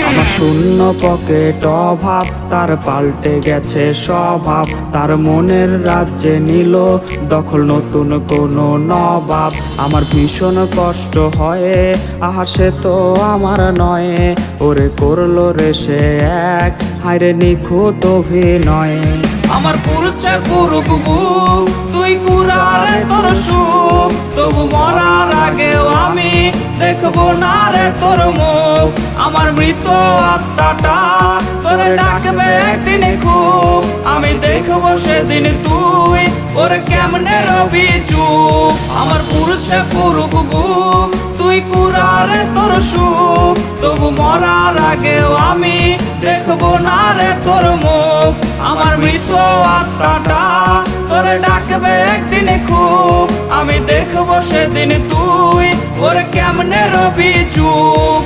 আমার শূন্য পকেট অভাব, তার পাল্টে গেছে স্বভাব। তার মনের রাজ্যে নিল দখল নতুন কোনো নবাব। আমার ভীষণ কষ্ট হয়, আহা সে তো আমার নয়। ওরে করলো রে সে এক, হায়রে নিখুঁত অভিনয়। আমার পুরুষে পুরুক বুক, তুই কুরারে তোর সুখ। তবু মরার আগেও আমি দেখবো না রে তোর মুখ। আমার মৃত আত্মাটা তোরে ডাকবে একদিন খুব। আমি দেখবো সেদিন তুই ওরে কেমনে রবি চুপ। আমার পুরুষে পুরুক বুক, তুই কুরারে তোর সুখ। তবু মরার আগেও আমি দেখবো না রে তোর মুখ। আমার মৃত আত্মাটা তোরে ডাকবে একদিন খুব। আমি দেখবো সেদিন তুই ওরে কেমনে রবি চুপ।